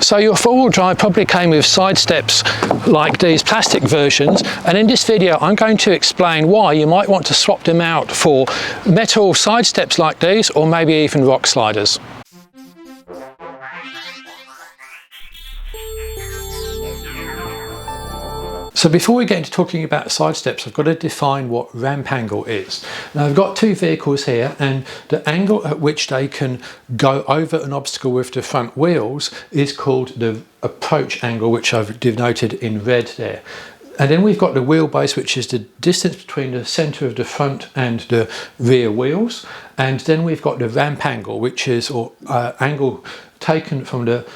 So your four-wheel drive probably came with side steps like these plastic versions, and in this video I'm going to explain why you might want to swap them out for metal side steps like these, or maybe even rock sliders. So before we get into talking about side steps, I've got to define what ramp angle is. Now I've got two vehicles here, and the angle at which they can go over an obstacle with the front wheels is called the approach angle, which I've denoted in red there. And then we've got the wheelbase, which is the distance between the centre of the front and the rear wheels. And then we've got the ramp angle, which is angle taken from the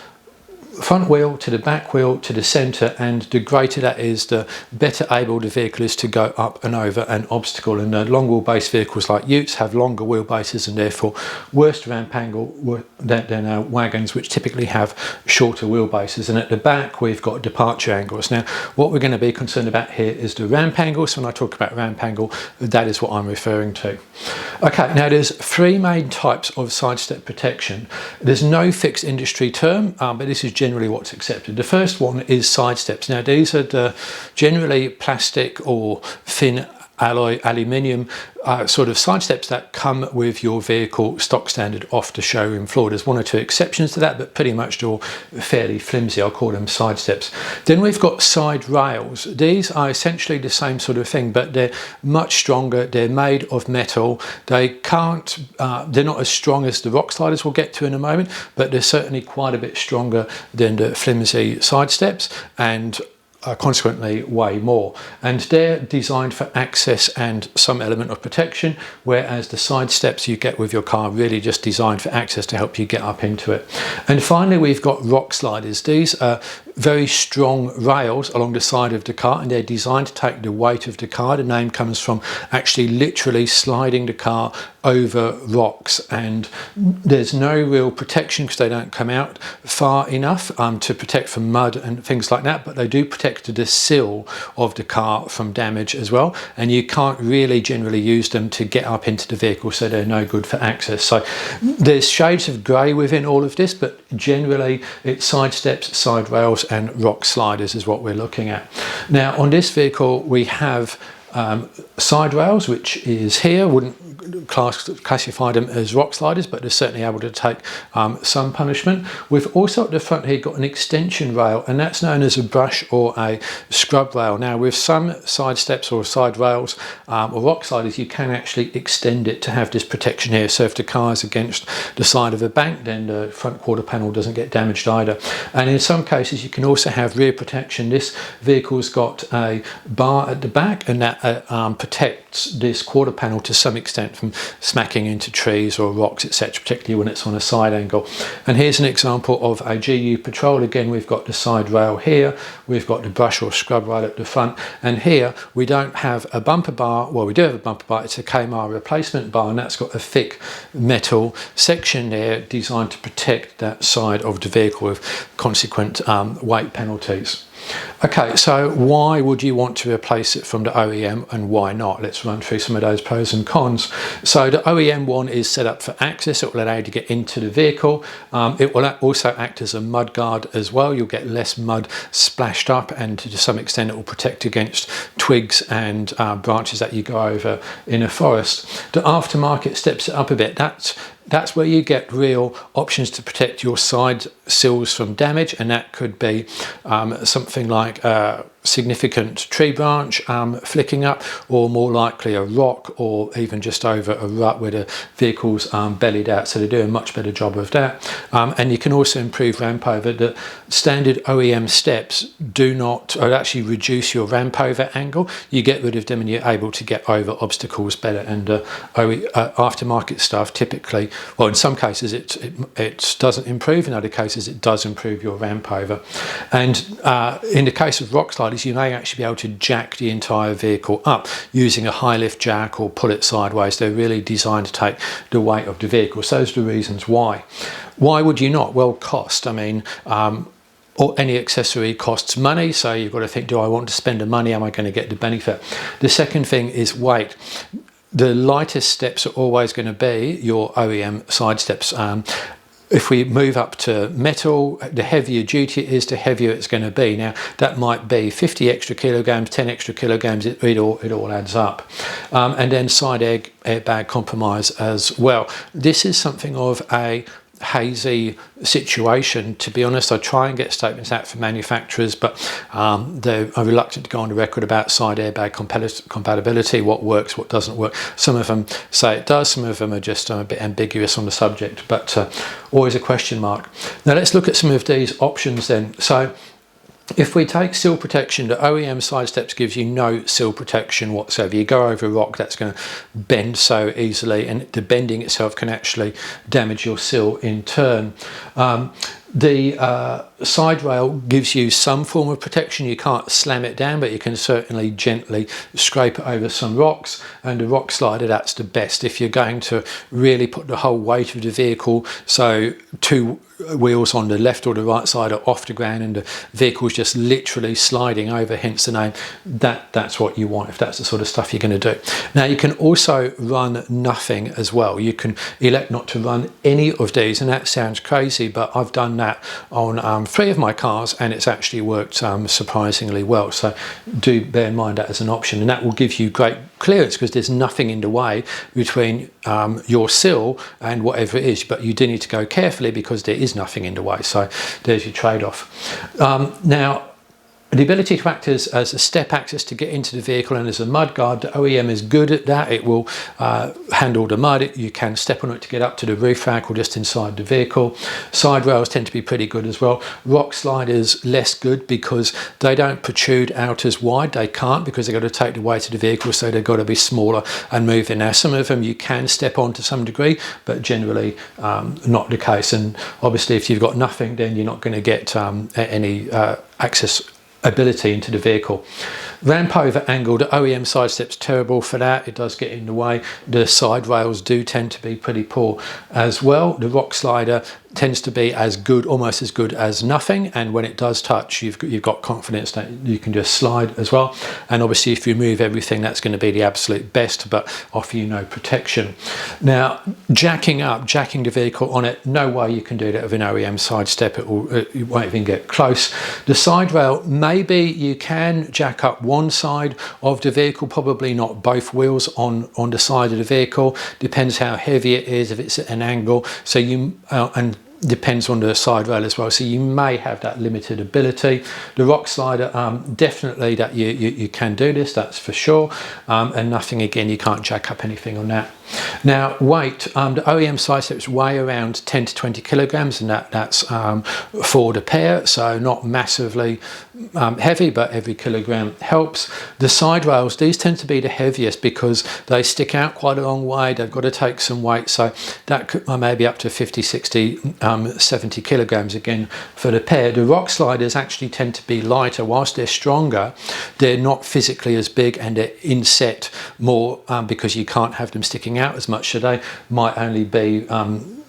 front wheel to the back wheel to the centre, and the greater that is, the better able the vehicle is to go up and over an obstacle. And the long wheelbase vehicles like utes have longer wheelbases and therefore worse ramp angle than wagons, which typically have shorter wheelbases. And at the back we've got departure angles. Now what we're going to be concerned about here is the ramp angle, so when I talk about ramp angle, that is what I'm referring to. Okay, now there's three main types of side step protection. There's no fixed industry term, but this is generally what's accepted. The first one is side steps. Now these are generally plastic or thin alloy aluminium sort of side steps that come with your vehicle stock standard off the showroom floor. There's one or two exceptions to that, but pretty much they're all fairly flimsy. I'll call them side steps. Then we've got side rails. These are essentially the same sort of thing, but they're much stronger. They're made of metal. They're not as strong as the rock sliders we'll get to in a moment, but they're certainly quite a bit stronger than the flimsy side steps, and consequently way more, and they're designed for access and some element of protection, whereas the side steps you get with your car are really just designed for access to help you get up into it. And finally we've got rock sliders. These are very strong rails along the side of the car, and they're designed to take the weight of the car. The name comes from actually literally sliding the car over rocks, and there's no real protection because they don't come out far enough to protect from mud and things like that, but they do protect the sill of the car from damage as well, and you can't really generally use them to get up into the vehicle, so they're no good for access. So there's shades of grey within all of this, but generally it's side steps, side rails and rock sliders is what we're looking at. Now on this vehicle we have side rails, which is here. Wouldn't classify them as rock sliders, but they're certainly able to take some punishment. We've also at the front here got an extension rail, and that's known as a brush or a scrub rail. Now with some side steps or side rails or rock sliders, you can actually extend it to have this protection here, so if the car is against the side of a bank, then the front quarter panel doesn't get damaged either. And in some cases you can also have rear protection. This vehicle's got a bar at the back, and that protects this quarter panel to some extent from smacking into trees or rocks, etc., particularly when it's on a side angle. And here's an example of a GU Patrol. Again, we've got the side rail here, we've got the brush or scrub rail at the front, and here we don't have a bumper bar. Well, we do have a bumper bar. It's a Kmart replacement bar, and that's got a thick metal section there designed to protect that side of the vehicle with consequent weight penalties. Okay, so why would you want to replace it from the OEM, and why not? Let's run through some of those pros and cons. So the OEM one is set up for access. It will allow you to get into the vehicle. It will also act as a mud guard as well. You'll get less mud splashed up, and to some extent it will protect against twigs and branches that you go over in a forest. The aftermarket steps it up a bit. That's where you get real options to protect your side sills from damage, and that could be something like a significant tree branch flicking up, or more likely a rock, or even just over a rut where the vehicle's bellied out. So they do a much better job of that. And you can also improve ramp over. The standard OEM steps do not, or actually reduce your ramp over angle. You get rid of them and you're able to get over obstacles better. And aftermarket stuff typically, well in some cases it doesn't improve, in other cases it does improve your ramp over. And in the case of rock sliders, you may actually be able to jack the entire vehicle up using a high lift jack, or pull it sideways. They're really designed to take the weight of the vehicle. So those are the reasons why. Why would you not? Well, cost. I mean, or any accessory costs money, so you've got to think, do I want to spend the money? Am I going to get the benefit? The second thing is weight. The lightest steps are always going to be your OEM side steps. if we move up to metal, the heavier duty it is, the heavier it's going to be. Now, that might be 50 extra kilograms, 10 extra kilograms, it all adds up. And then side airbag compromise as well. This is something of a hazy situation, to be honest. I try and get statements out from manufacturers, but they are reluctant to go on the record about side airbag compatibility, what works, what doesn't work. Some of them say it does, some of them are just a bit ambiguous on the subject, but always a question mark. Now let's look at some of these options then. So if we take sill protection, the OEM side steps gives you no sill protection whatsoever. You go over a rock, that's going to bend so easily, and the bending itself can actually damage your sill in turn. The side rail gives you some form of protection. You can't slam it down, but you can certainly gently scrape it over some rocks, and the rock slider, that's the best. If you're going to really put the whole weight of the vehicle, so two wheels on the left or the right side are off the ground and the vehicle's just literally sliding over, hence the name, that's what you want if that's the sort of stuff you're going to do. Now you can also run nothing as well. You can elect not to run any of these, and that sounds crazy, but I've done that on 3 of my cars and it's actually worked surprisingly well. So do bear in mind that as an option, and that will give you great clearance because there's nothing in the way between your sill and whatever it is, but you do need to go carefully because there is nothing in the way. So there's your trade-off. Now, the ability to act as a step access to get into the vehicle and as a mud guard, the OEM is good at that. It will handle the mud. You can step on it to get up to the roof rack or just inside the vehicle. Side rails tend to be pretty good as well. Rock sliders less good because they don't protrude out as wide. They can't because they've got to take the weight of the vehicle, so they've got to be smaller and move in. Now some of them you can step on to some degree, but generally not the case. And obviously if you've got nothing, then you're not going to get any access ability into the vehicle. Ramp over angle, the OEM side step's terrible for that. It does get in the way. The side rails do tend to be pretty poor as well. The rock slider tends to be as good, almost as good as nothing, and when it does touch, you've got confidence that you can just slide as well. And obviously if you remove everything, that's going to be the absolute best, but offer you no protection. Now jacking the vehicle on it, no way you can do that with an OEM side step. It won't even get close. The side rail, maybe you can jack up one side of the vehicle, probably not both wheels on the side of the vehicle. Depends how heavy it is, if it's at an angle. So you and depends on the side rail as well, so you may have that limited ability. The rock slider, definitely that you can do this, that's for sure, and nothing, again, you can't jack up anything on that. Now weight, the OEM side steps weigh around 10 to 20 kilograms, and that's for the pair, so not massively heavy, but every kilogram helps. The side rails, these tend to be the heaviest because they stick out quite a long way. They've got to take some weight, so that could maybe up to 50, 60, 70 kilograms again for the pair. The rock sliders actually tend to be lighter. Whilst they're stronger, they're not physically as big, and they're inset more because you can't have them sticking out as much, so they might only be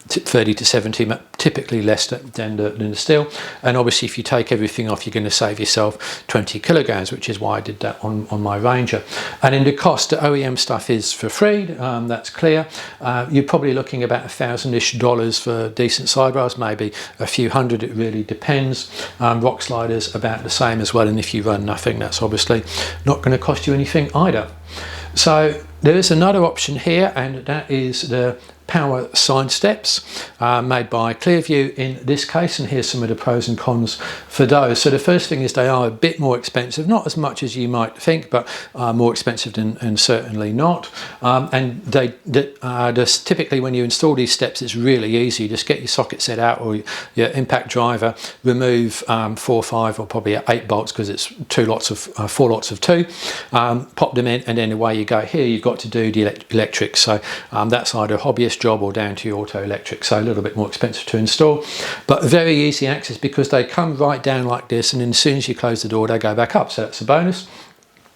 30 to 70, typically less than the steel. And obviously if you take everything off, you're going to save yourself 20 kilograms, which is why I did that on my Ranger. And in the cost, the OEM stuff is for free, that's clear. You're probably looking about $1,000-ish for decent side rails, maybe a few hundred, it really depends. Rock sliders about the same as well, and if you run nothing, that's obviously not going to cost you anything either. So there is another option here, and that is the power side steps made by Clearview in this case, and here's some of the pros and cons for those. So the first thing is they are a bit more expensive, not as much as you might think, but more expensive than certainly not. And they typically when you install these steps, it's really easy. You just get your socket set out or your impact driver, remove 4 or 5 or probably 8 bolts because it's 4 lots of 2, pop them in, and then away you go. Here you've got to do the electrics, so that's either a hobbyist job or down to your auto electric, so a little bit more expensive to install, but very easy access because they come right down like this, and then as soon as you close the door they go back up, so that's a bonus.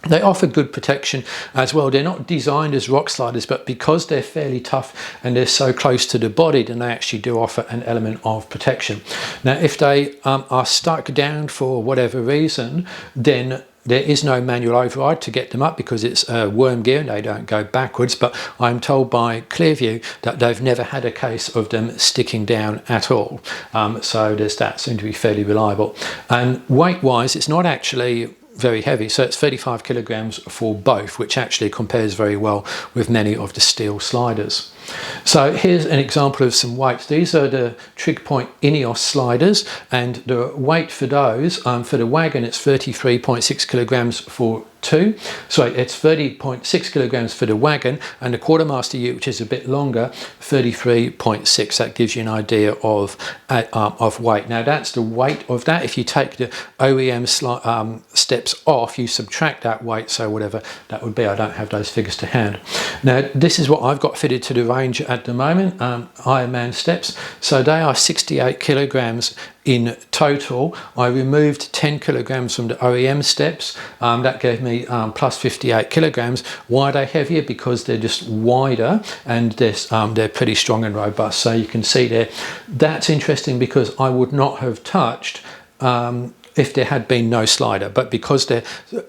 They offer good protection as well. They're not designed as rock sliders, but because they're fairly tough and they're so close to the body, then they actually do offer an element of protection. Now if they are stuck down for whatever reason, then there is no manual override to get them up because it's a worm gear and they don't go backwards, but I'm told by Clearview that they've never had a case of them sticking down at all. So there's that, seem to be fairly reliable. And weight-wise, it's not actually very heavy, so it's 35 kilograms for both, which actually compares very well with many of the steel sliders. So here's an example of some weights. These are the TrigPoint Ineos sliders, and the weight for those, for the wagon, it's 33.6 kilograms for two. So it's 30.6 kilograms for the wagon, and the Quartermaster ute, which is a bit longer, 33.6. That gives you an idea of weight. Now that's the weight of that. If you take the OEM steps off, you subtract that weight, so whatever that would be. I don't have those figures to hand. Now this is what I've got fitted to the Ranger at the moment, Ironman steps. So they are 68 kilograms in total. I removed 10 kilograms from the OEM steps. That gave me plus 58 kilograms. Why are they heavier? Because they're just wider and they're pretty strong and robust. So you can see there, that's interesting because I would not have touched if there had been no slider, but because there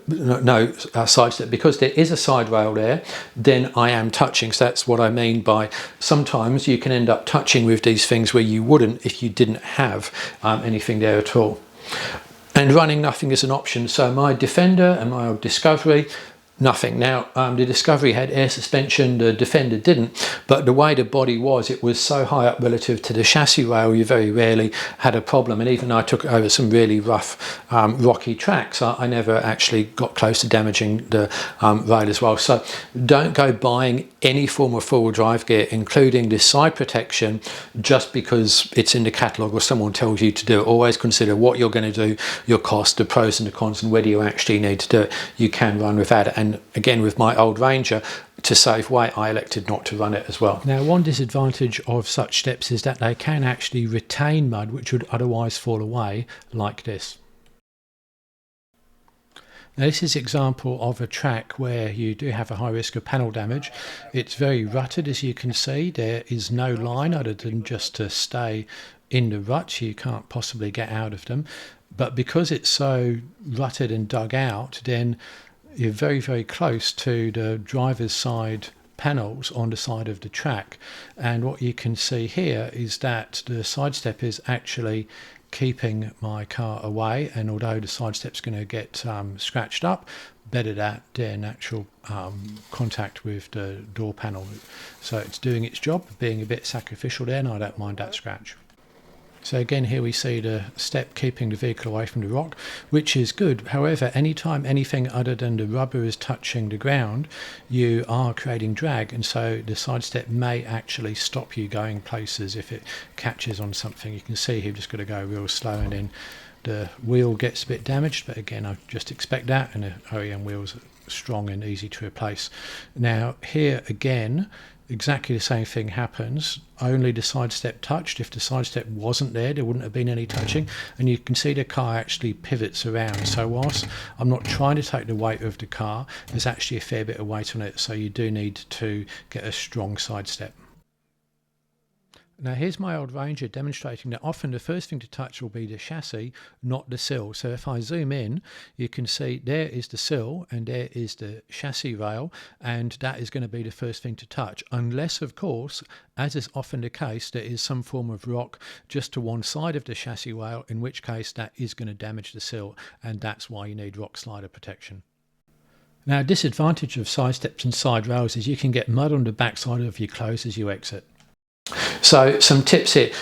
no side step, because there is a side rail there, then I am touching. So that's what I mean by sometimes you can end up touching with these things where you wouldn't if you didn't have anything there at all. And running nothing is an option. So my Defender and my old Discovery, nothing. Now the Discovery had air suspension, the Defender didn't, but the way the body was, it was so high up relative to the chassis rail, you very rarely had a problem. And even though I took it over some really rough rocky tracks, I never actually got close to damaging the rail as well. So don't go buying any form of four-wheel drive gear, including this side protection, just because it's in the catalogue or someone tells you to do it. Always consider what you're going to do, your cost, the pros and the cons, and whether you actually need to do it. You can run without it. And again, with my old Ranger, to save weight, I elected not to run it as well. Now, one disadvantage of such steps is that they can actually retain mud, which would otherwise fall away, like this. Now, this is an example of a track where you do have a high risk of panel damage. It's very rutted, as you can see. There is no line other than just to stay in the ruts. You can't possibly get out of them. But because it's so rutted and dug out, then you're very, very close to the driver's side panels on the side of the track. And what you can see here is that the side step is actually keeping my car away, and although the side step's going to get scratched up, better that than actual contact with the door panel. So it's doing its job, being a bit sacrificial there, and I don't mind that scratch. So again, here we see the step keeping the vehicle away from the rock, which is good. However, anytime anything other than the rubber is touching the ground, you are creating drag, and so the side step may actually stop you going places if it catches on something. You can see here, just got to go real slow, and then the wheel gets a bit damaged, but again, I just expect that, and the OEM wheels are strong and easy to replace. Now here again, exactly the same thing happens, only the side step touched. If the side step wasn't there, there wouldn't have been any touching, and you can see the car actually pivots around. So whilst I'm not trying to take the weight of the car, there's actually a fair bit of weight on it, so you do need to get a strong side step. Now here's my old Ranger demonstrating that often the first thing to touch will be the chassis, not the sill. So if I zoom in, you can see there is the sill and there is the chassis rail, and that is going to be the first thing to touch, unless of course, as is often the case, there is some form of rock just to one side of the chassis rail, in which case that is going to damage the sill, and that's why you need rock slider protection. Now, a disadvantage of side steps and side rails is you can get mud on the backside of your clothes as you exit. So some tips here.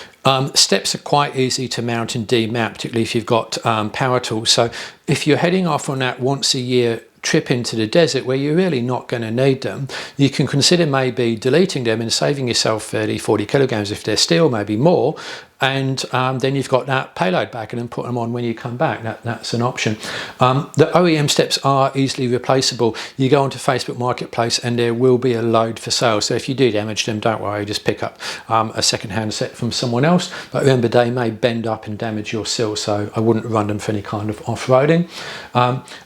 Steps are quite easy to mount and demount, particularly if you've got power tools. So if you're heading off on that once a year trip into the desert where you're really not going to need them, you can consider maybe deleting them and saving yourself 30-40 kilograms if they're steel, maybe more, and then you've got that payload back and then put them on when you come back. That's an option. The OEM steps are easily replaceable. You go onto Facebook Marketplace and there will be a load for sale, so if you do damage them, don't worry, just pick up a second-hand set from someone else. But remember, they may bend up and damage your sill, so I wouldn't run them for any kind of off-roading.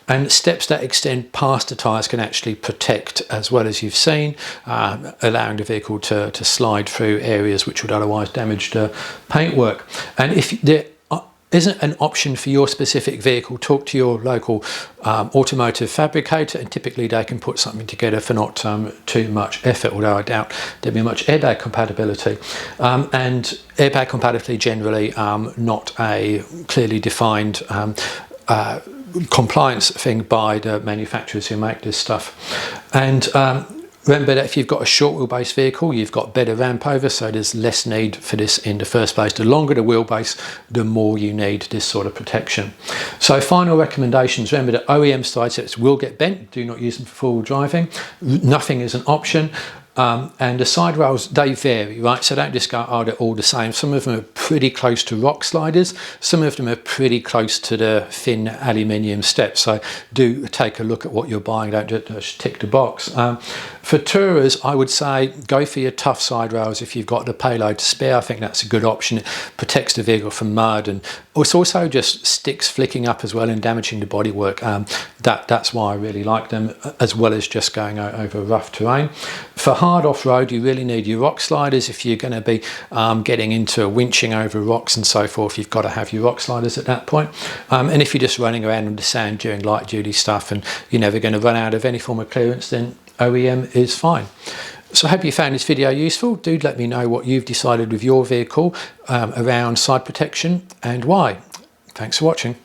And steps that extend past the tyres can actually protect as well, as you've seen, allowing the vehicle to slide through areas which would otherwise damage the paintwork. And if isn't an option for your specific vehicle, talk to your local automotive fabricator, and typically they can put something together for not too much effort, although I doubt there'll be much airbag compatibility. And airbag compatibility generally not a clearly defined compliance thing by the manufacturers who make this stuff. And remember that if you've got a short wheelbase vehicle, you've got better ramp over, so there's less need for this in the first place. The longer the wheelbase, the more you need this sort of protection. So final recommendations: remember that OEM side steps will get bent. Do not use them for four-wheel driving. Nothing is an option. And the side rails, they vary, right? So don't just go, oh, they're all the same. Some of them are pretty close to rock sliders. Some of them are pretty close to the thin aluminium steps. So do take a look at what you're buying. Don't just tick the box. For tourers, I would say go for your tough side rails if you've got the payload to spare. I think that's a good option. It protects the vehicle from mud, and it's also just sticks flicking up as well and damaging the bodywork. That's why I really like them, as well as just going over rough terrain. For hard off-road, you really need your rock sliders. If you're going to be getting into winching over rocks and so forth, you've got to have your rock sliders at that point. And if you're just running around on the sand during light duty stuff and you're never going to run out of any form of clearance, then OEM is fine. So I hope you found this video useful. Do let me know what you've decided with your vehicle around side protection and why. Thanks for watching.